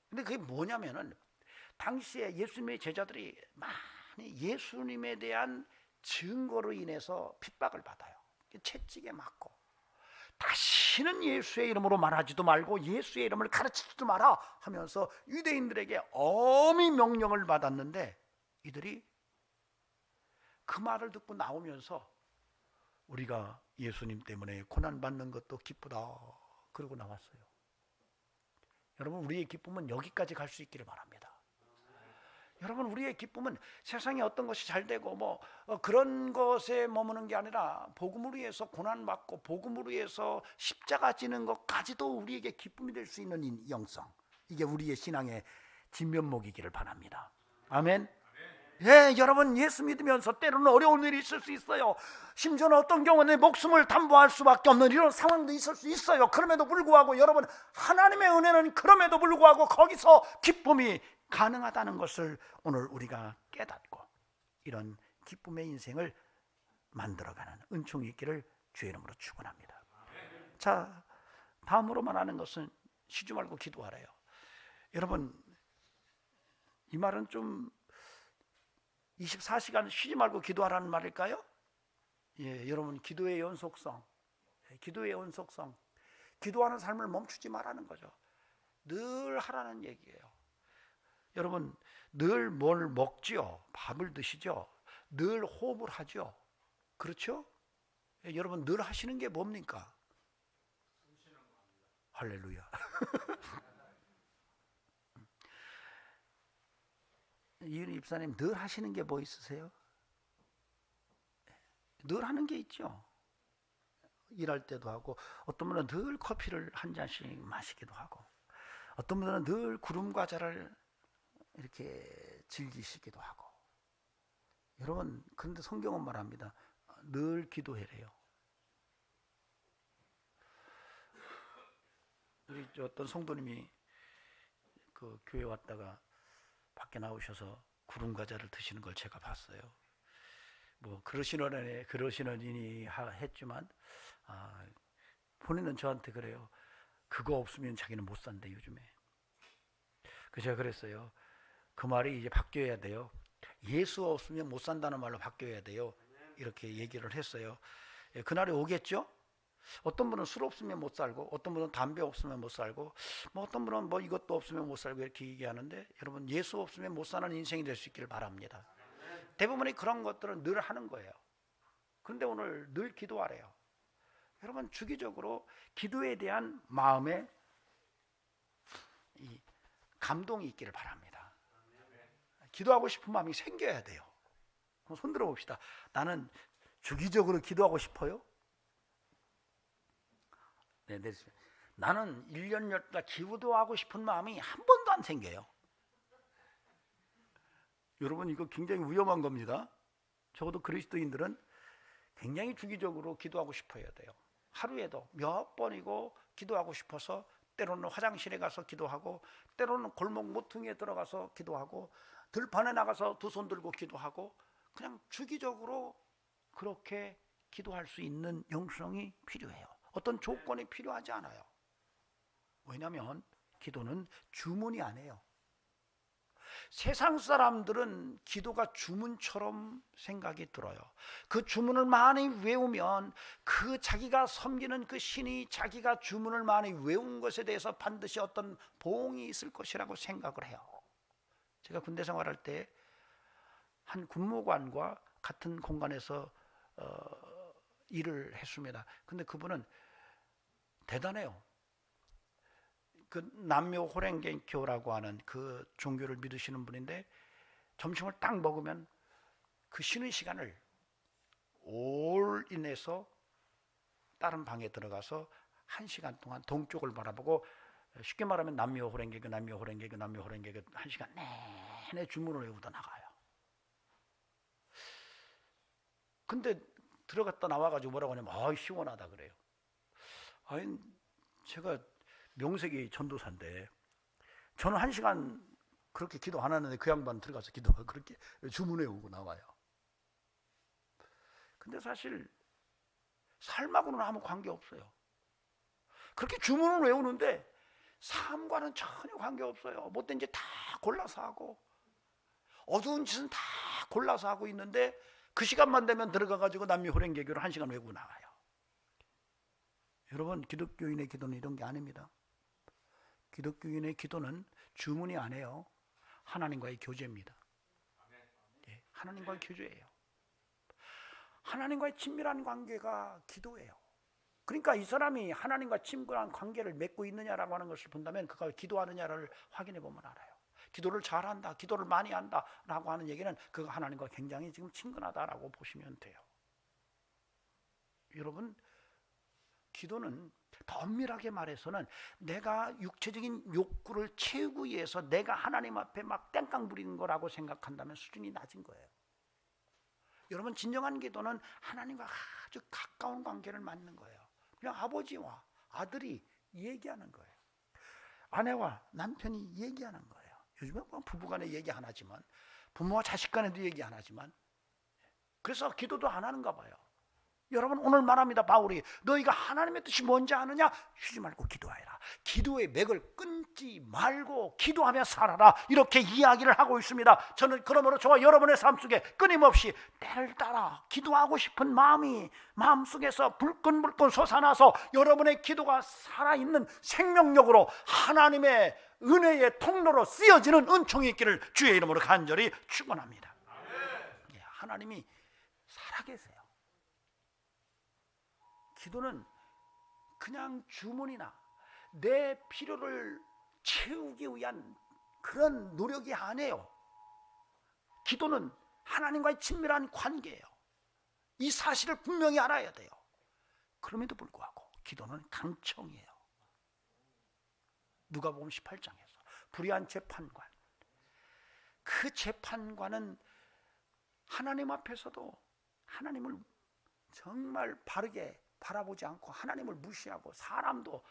근데 그게 뭐냐면은 당시에 예수님의 제자들이 많이 예수님에 대한 증거로 인해서 핍박을 받아요. 채찍에 맞고 다시는 예수의 이름으로 말하지도 말고 예수의 이름을 가르치지도 마라 하면서 유대인들에게 엄히 명령을 받았는데 이들이 그 말을 듣고 나오면서 우리가 예수님 때문에 고난받는 것도 기쁘다 그러고 나왔어요. 여러분 우리의 기쁨은 여기까지 갈 수 있기를 바랍니다. 여러분 우리의 기쁨은 세상에 어떤 것이 잘 되고 그런 것에 머무는 게 아니라 복음을 위해서 고난받고 복음을 위해서 십자가 지는 것까지도 우리에게 기쁨이 될 수 있는 영성, 이게 우리의 신앙의 진면목이기를 바랍니다. 아멘. 예, 여러분 예수 믿으면서 때로는 어려운 일이 있을 수 있어요. 심지어는 어떤 경우는 내 목숨을 담보할 수밖에 없는 이런 상황도 있을 수 있어요. 그럼에도 불구하고 여러분, 하나님의 은혜는 그럼에도 불구하고 거기서 기쁨이 가능하다는 것을 오늘 우리가 깨닫고 이런 기쁨의 인생을 만들어가는 은총이 있기를 주의 이름으로 축원합니다. 자, 다음으로 말하는 것은 쉬지 말고 기도하래요. 여러분, 이 말은 좀 24시간 쉬지 말고 기도하라는 말일까요? 예, 여러분, 기도의 연속성, 기도의 연속성, 기도하는 삶을 멈추지 말라는 거죠. 늘 하라는 얘기예요. 여러분, 늘 뭘 먹지요? 밥을 드시죠? 늘 호흡을 하죠? 그렇죠? 예, 여러분, 늘 하시는 게 뭡니까? 할렐루야. 이은희 입사님, 늘 하시는 게 뭐 있으세요? 늘 하는 게 있죠. 일할 때도 하고, 어떤 분은 늘 커피를 한 잔씩 마시기도 하고, 어떤 분은 늘 구름 과자를 이렇게 즐기시기도 하고. 여러분, 그런데 성경은 말합니다. 늘 기도해래요. 우리 어떤 성도님이 그 교회 왔다가 밖에 나오셔서 구름 과자를 드시는 걸 제가 봤어요. 뭐 그러시느니 했지만 본인은 저한테 그래요. 그거 없으면 자기는 못 산대 요즘에. 그래서 제가 그랬어요. 그 말이 이제 바뀌어야 돼요. 예수 없으면 못 산다는 말로 바뀌어야 돼요. 이렇게 얘기를 했어요. 그날이 오겠죠? 어떤 분은 술 없으면 못 살고, 어떤 분은 담배 없으면 못 살고, 뭐 어떤 분은 뭐 이것도 없으면 못 살고 이렇게 얘기하는데, 여러분, 예수 없으면 못 사는 인생이 될 수 있기를 바랍니다. 대부분의 그런 것들은 늘 하는 거예요. 그런데 오늘 늘 기도하래요. 여러분, 주기적으로 기도에 대한 마음에 이 감동이 있기를 바랍니다. 기도하고 싶은 마음이 생겨야 돼요. 손 들어 봅시다. 나는 주기적으로 기도하고 싶어요? 네, 나는 1년 열다 기도하고 싶은 마음이 한 번도 안 생겨요. 여러분, 이거 굉장히 위험한 겁니다. 적어도 그리스도인들은 굉장히 주기적으로 기도하고 싶어야 돼요. 하루에도 몇 번이고 기도하고 싶어서 때로는 화장실에 가서 기도하고, 때로는 골목 모퉁이에 들어가서 기도하고, 들판에 나가서 두 손 들고 기도하고, 그냥 주기적으로 그렇게 기도할 수 있는 영성이 필요해요. 어떤 조건이 필요하지 않아요. 왜냐하면 기도는 주문이 아니에요. 세상 사람들은 기도가 주문처럼 생각이 들어요. 그 주문을 많이 외우면 그 자기가 섬기는 그 신이 자기가 주문을 많이 외운 것에 대해서 반드시 어떤 보응이 있을 것이라고 생각을 해요. 제가 군대 생활할 때 한 군무관과 같은 공간에서 일을 했습니다. 근데 그분은 대단해요. 그 남묘 호랭개교라고 하는 그 종교를 믿으시는 분인데, 점심을 딱 먹으면 그 쉬는 시간을 올인해서 다른 방에 들어가서 1시간 동안 동쪽을 바라보고, 쉽게 말하면 남묘 호랭개교 1시간 내내 주문을 외우다 나가요. 근데 들어갔다 나와가지고 뭐라고 하냐면, 시원하다 그래요. 아니, 제가 명색이 전도사인데 저는 1시간 그렇게 기도 안 하는데 그 양반 들어가서 기도하고 그렇게 주문해 오고 나와요. 근데 사실 삶하고는 아무 관계 없어요. 그렇게 주문을 외우는데 삶과는 전혀 관계 없어요. 못된 짓 다 골라서 하고, 어두운 짓은 다 골라서 하고 있는데, 그 시간만 되면 들어가가지고 남미호랭개교를 1시간 외우고 나와요. 여러분, 기독교인의 기도는 이런 게 아닙니다. 기독교인의 기도는 주문이 아니에요. 하나님과의 교제입니다. 예, 하나님과의 교제예요. 하나님과의 친밀한 관계가 기도예요. 그러니까 이 사람이 하나님과 친밀한 관계를 맺고 있느냐라고 하는 것을 본다면, 그가 기도하느냐를 확인해 보면 알아요. 기도를 잘한다, 기도를 많이 한다라고 하는 얘기는 그가 하나님과 굉장히 지금 친근하다라고 보시면 돼요. 여러분, 기도는 더 엄밀하게 말해서는 내가 육체적인 욕구를 채우기 위해서 내가 하나님 앞에 막 땡깡 부리는 거라고 생각한다면 수준이 낮은 거예요. 여러분, 진정한 기도는 하나님과 아주 가까운 관계를 맺는 거예요. 그냥 아버지와 아들이 얘기하는 거예요. 아내와 남편이 얘기하는 거예요. 요즘에 부부간에 얘기 안 하지만, 부모와 자식 간에도 얘기 안 하지만, 그래서 기도도 안 하는가 봐요. 여러분, 오늘 말합니다. 바울이 너희가 하나님의 뜻이 뭔지 아느냐? 쉬지 말고 기도하라. 기도의 맥을 끊지 말고 기도하며 살아라. 이렇게 이야기를 하고 있습니다. 저는 그러므로 저와 여러분의 삶 속에 끊임없이 때를 따라 기도하고 싶은 마음이 마음속에서 불끈불끈 솟아나서 여러분의 기도가 살아있는 생명력으로 하나님의 은혜의 통로로 쓰여지는 은총이 있기를 주의 이름으로 간절히 축원합니다. 하나님이 살아계세요. 기도는 그냥 주문이나 내 필요를 채우기 위한 그런 노력이 아니에요. 기도는 하나님과의 친밀한 관계예요. 이 사실을 분명히 알아야 돼요. 그럼에도 불구하고 기도는 강청이에요. 누가복음 18장에서 불의한 재판관, 그 재판관은 하나님 앞에서도 하나님을 정말 바르게 바라보지 않고 하나님을 무시하고 사람도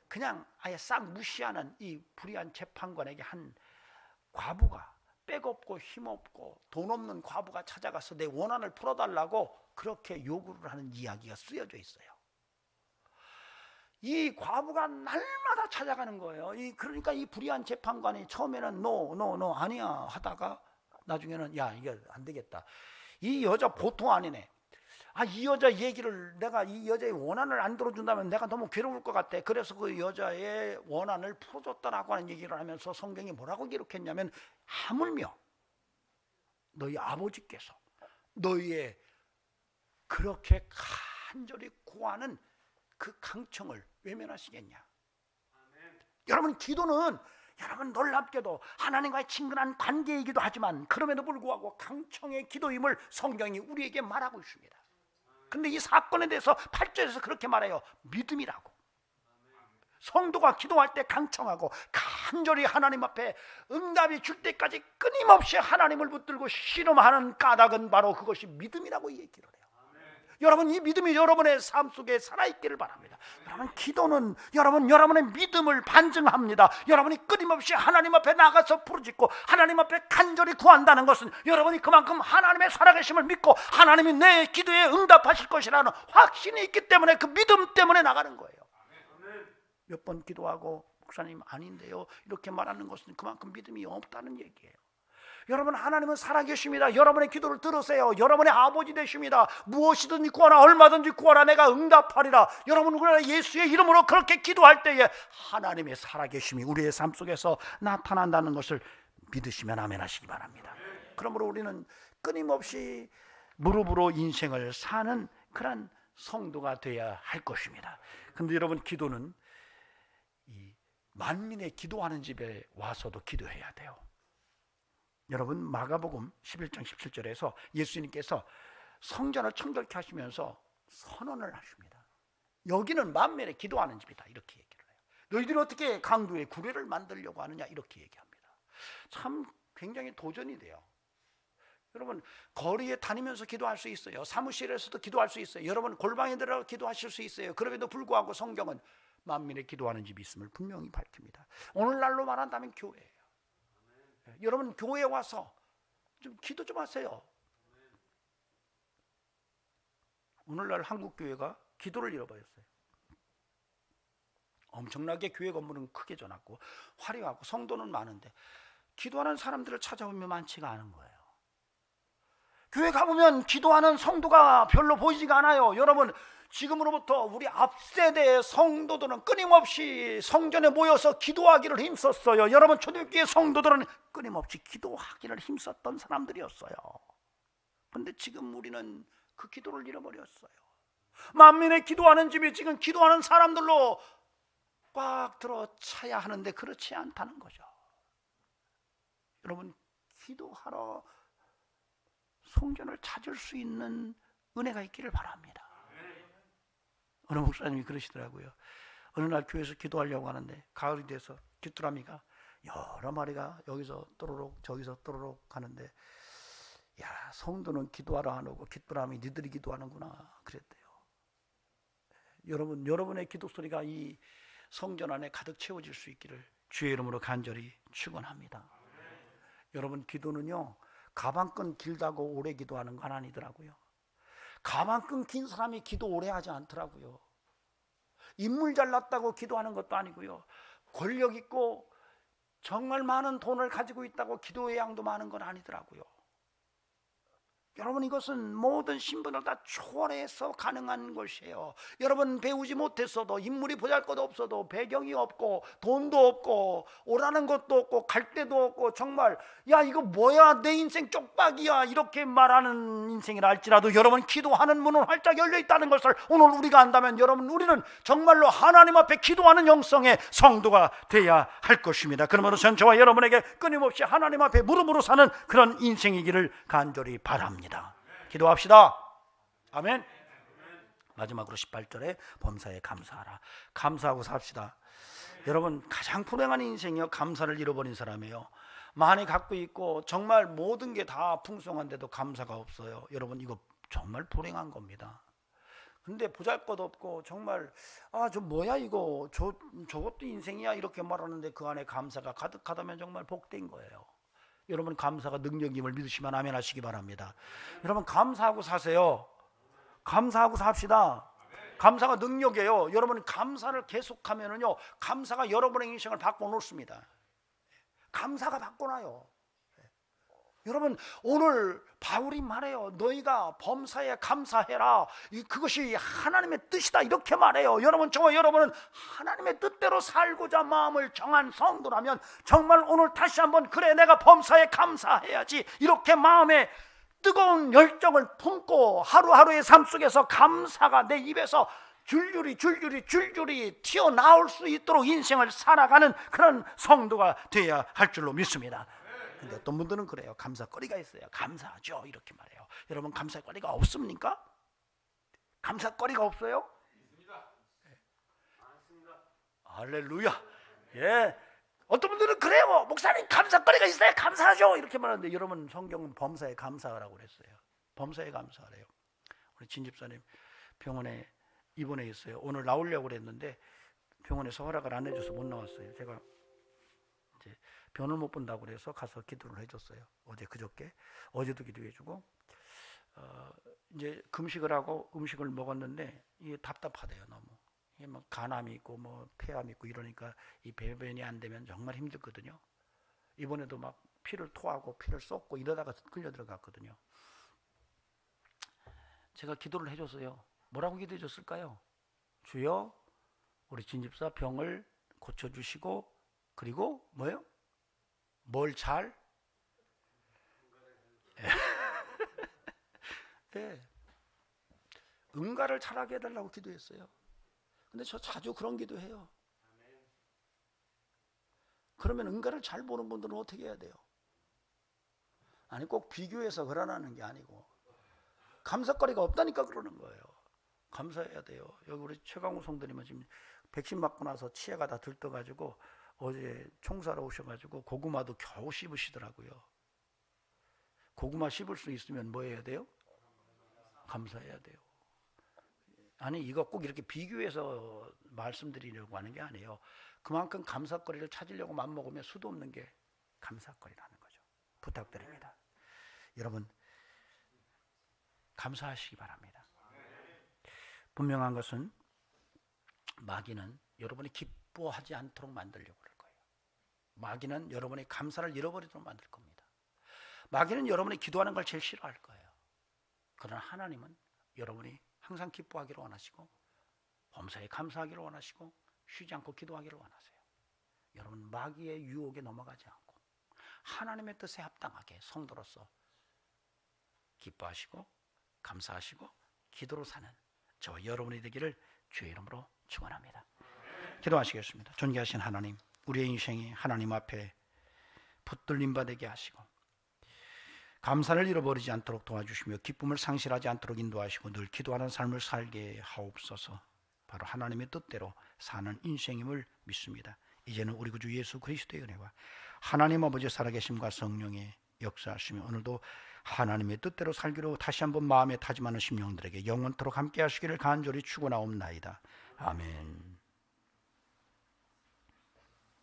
그냥 아예 싹 무시하는 이 불의한 재판관에게 한 과부가, 빽없고 힘없고 돈 없는 과부가 찾아가서 내 원한을 풀어달라고 그렇게 요구를 하는 이야기가 쓰여져 있어요. 이 과부가 날마다 찾아가는 거예요. 그러니까 이 불의한 재판관이 처음에는 no 아니야 하다가 나중에는 야, 이게 안 되겠다. 이 여자 보통 아니네. 이 여자 얘기를, 내가 이 여자의 원한을 안 들어준다면 내가 너무 괴로울 것 같아. 그래서 그 여자의 원한을 풀어줬다라고 하는 얘기를 하면서 성경이 뭐라고 기록했냐면, 하물며 너희 아버지께서 너희의 그렇게 간절히 구하는 그 강청을 외면하시겠냐. 여러분, 기도는 여러분 놀랍게도 하나님과의 친근한 관계이기도 하지만 그럼에도 불구하고 강청의 기도임을 성경이 우리에게 말하고 있습니다. 근데 이 사건에 대해서 8절에서 그렇게 말해요. 믿음이라고. 성도가 기도할 때 강청하고 간절히 하나님 앞에 응답이 줄 때까지 끊임없이 하나님을 붙들고 씨름하는 까닭은 바로 그것이 믿음이라고 얘기를 해요. 여러분, 이 믿음이 여러분의 삶 속에 살아있기를 바랍니다. 여러분, 기도는 여러분의 믿음을 반증합니다. 여러분이 끊임없이 하나님 앞에 나가서 부르짖고 하나님 앞에 간절히 구한다는 것은 여러분이 그만큼 하나님의 살아계심을 믿고 하나님이 내 기도에 응답하실 것이라는 확신이 있기 때문에, 그 믿음 때문에 나가는 거예요. 몇 번 기도하고 목사님 아닌데요 이렇게 말하는 것은 그만큼 믿음이 없다는 얘기예요. 여러분, 하나님은 살아계십니다. 여러분의 기도를 들으세요. 여러분의 아버지 되십니다. 무엇이든지 구하라, 얼마든지 구하라, 내가 응답하리라. 여러분, 그러나 예수의 이름으로 그렇게 기도할 때에 하나님의 살아계심이 우리의 삶 속에서 나타난다는 것을 믿으시면 아멘 하시기 바랍니다. 그러므로 우리는 끊임없이 무릎으로 인생을 사는 그런 성도가 되어야 할 것입니다. 그런데 여러분, 기도는 이 만민의 기도하는 집에 와서도 기도해야 돼요. 여러분, 마가복음 11장 17절에서 예수님께서 성전을 청결케 하시면서 선언을 하십니다. 여기는 만민의 기도하는 집이다, 이렇게 얘기를 해요. 너희들이 어떻게 강도의 구례를 만들려고 하느냐, 이렇게 얘기합니다. 참 굉장히 도전이 돼요. 여러분, 거리에 다니면서 기도할 수 있어요. 사무실에서도 기도할 수 있어요. 여러분, 골방에 들어가 기도하실 수 있어요. 그럼에도 불구하고 성경은 만민의 기도하는 집이 있음을 분명히 밝힙니다. 오늘날로 말한다면 교회예요. 여러분, 교회에 와서 좀 기도 좀 하세요. 오늘날 한국 교회가 기도를 잃어버렸어요. 엄청나게 교회 건물은 크게 져놨고 화려하고 성도는 많은데 기도하는 사람들을 찾아보면 많지가 않은 거예요. 교회 가보면 기도하는 성도가 별로 보이지가 않아요. 여러분, 지금으로부터 우리 앞세대의 성도들은 끊임없이 성전에 모여서 기도하기를 힘썼어요. 여러분, 초대교회 성도들은 끊임없이 기도하기를 힘썼던 사람들이었어요. 그런데 지금 우리는 그 기도를 잃어버렸어요. 만민의 기도하는 집이 지금 기도하는 사람들로 꽉 들어차야 하는데 그렇지 않다는 거죠. 여러분, 기도하러 성전을 찾을 수 있는 은혜가 있기를 바랍니다. 어느 목사님이 그러시더라고요. 어느 날 교회에서 기도하려고 하는데 가을이 돼서 귀뚜라미가 여러 마리가 여기서 또로록 저기서 또로록 하는데, 야, 성도는 기도하러 안 오고 귀뚜라미 니들이 기도하는구나 그랬대요. 여러분의 기도 소리가 이 성전 안에 가득 채워질 수 있기를 주의 이름으로 간절히 축원합니다. 여러분, 기도는요 가방끈 길다고 오래 기도하는 건 아니더라고요. 가방끈 긴 사람이 기도 오래 하지 않더라고요. 인물 잘났다고 기도하는 것도 아니고요, 권력 있고 정말 많은 돈을 가지고 있다고 기도의 양도 많은 건 아니더라고요. 여러분, 이것은 모든 신분을 다 초월해서 가능한 것이에요. 여러분, 배우지 못했어도, 인물이 보잘것 없어도, 배경이 없고 돈도 없고 오라는 것도 없고 갈 데도 없고, 정말 야 이거 뭐야 내 인생 쪽박이야 이렇게 말하는 인생이라 할지라도, 여러분 기도하는 문은 활짝 열려 있다는 것을 오늘 우리가 안다면, 여러분 우리는 정말로 하나님 앞에 기도하는 영성의 성도가 돼야 할 것입니다. 그러므로 전 저와 여러분에게 끊임없이 하나님 앞에 무릎으로 사는 그런 인생이기를 간절히 바랍니다. 기도합시다. 아멘. 마지막으로 18절에 범사에 감사하라. 감사하고 삽시다. 여러분, 가장 불행한 인생이요 감사를 잃어버린 사람이에요. 많이 갖고 있고 정말 모든 게 다 풍성한데도 감사가 없어요. 여러분, 이거 정말 불행한 겁니다. 근데 보잘것 없고 정말 저 뭐야 이거 저것도 인생이야 이렇게 말하는데 그 안에 감사가 가득하다면 정말 복된 거예요. 여러분, 감사가 능력임을 믿으시면 아멘 하시기 바랍니다. 여러분, 감사하고 사세요. 감사하고 삽시다. 감사가 능력이에요. 여러분, 감사를 계속하면은요 감사가 여러분의 인생을 바꿔놓습니다. 감사가 바꿔놔요. 여러분, 오늘 바울이 말해요. 너희가 범사에 감사해라. 그것이 하나님의 뜻이다 이렇게 말해요. 여러분, 저와 여러분은 하나님의 뜻대로 살고자 마음을 정한 성도라면 정말 오늘 다시 한번 그래 내가 범사에 감사해야지 이렇게 마음에 뜨거운 열정을 품고 하루하루의 삶 속에서 감사가 내 입에서 줄줄이 튀어나올 수 있도록 인생을 살아가는 그런 성도가 되어야 할 줄로 믿습니다. 근데 어떤 분들은 그래요. 감사거리가 있어요. 감사하죠 이렇게 말해요. 여러분, 감사거리가 없습니까? 감사거리가 없어요? 있습니다. 할렐루야. 예. 어떤 분들은 그래요. 목사님 감사거리가 있어요. 감사하죠 이렇게 말하는데, 여러분 성경은 범사에 감사하라고 그랬어요. 범사에 감사하래요. 우리 진 집사님 병원에 입원해 있어요. 오늘 나오려고 그랬는데 병원에서 허락을 안 해줘서 못 나왔어요. 제가 이제 변을 못 본다고 그래서 가서 기도를 해줬어요. 어제 그저께 어제도 기도해주고 이제 금식을 하고 음식을 먹었는데 이게 답답하대요. 너무 이게 뭐 간암이 있고 뭐 폐암이 있고 이러니까 이 배변이 안 되면 정말 힘들거든요. 이번에도 막 피를 토하고 피를 쏟고 이러다가 끌려 들어갔거든요. 제가 기도를 해줬어요. 뭐라고 기도해 줬을까요? 주여, 우리 진집사 병을 고쳐주시고, 그리고 뭐요? 뭘 잘? 네. 응가를 잘하게 해달라고 기도했어요. 근데 저 자주 그런 기도해요. 그러면 응가를 잘 보는 분들은 어떻게 해야 돼요? 아니, 꼭 비교해서 그러라는 게 아니고 감사거리가 없다니까 그러는 거예요. 감사해야 돼요. 여기 우리 최강우 성도님은 지금 백신 맞고 나서 치아가 다 들떠가지고 어제 총사로 오셔가지고 고구마도 겨우 씹으시더라고요. 고구마 씹을 수 있으면 뭐 해야 돼요? 감사해야 돼요. 아니, 이거 꼭 이렇게 비교해서 말씀드리려고 하는 게 아니에요. 그만큼 감사거리를 찾으려고 맘먹으면 수도 없는 게 감사거리라는 거죠. 부탁드립니다. 여러분, 감사하시기 바랍니다. 분명한 것은 마귀는 여러분이 기뻐하지 않도록 만들려고 할 거예요. 마귀는 여러분의 감사를 잃어버리도록 만들 겁니다. 마귀는 여러분이 기도하는 걸 제일 싫어할 거예요. 그러나 하나님은 여러분이 항상 기뻐하기를 원하시고 범사에 감사하기를 원하시고 쉬지 않고 기도하기를 원하세요. 여러분, 마귀의 유혹에 넘어가지 않고 하나님의 뜻에 합당하게 성도로서 기뻐하시고 감사하시고 기도로 사는 저와 여러분이 되기를 주의 이름으로 축원합니다. 기도하시겠습니다. 존귀하신 하나님, 우리의 인생이 하나님 앞에 붙들림 받게 하시고 감사를 잃어버리지 않도록 도와주시며 기쁨을 상실하지 않도록 인도하시고 늘 기도하는 삶을 살게 하옵소서. 바로 하나님의 뜻대로 사는 인생임을 믿습니다. 이제는 우리 구주 예수 그리스도의 은혜와 하나님 아버지 살아계심과 성령의 역사하시며 오늘도 하나님의 뜻대로 살기로 다시 한번 마음에 다짐하는 심령들에게 영원토록 함께 하시기를 간절히 축원하옵나이다. 아멘.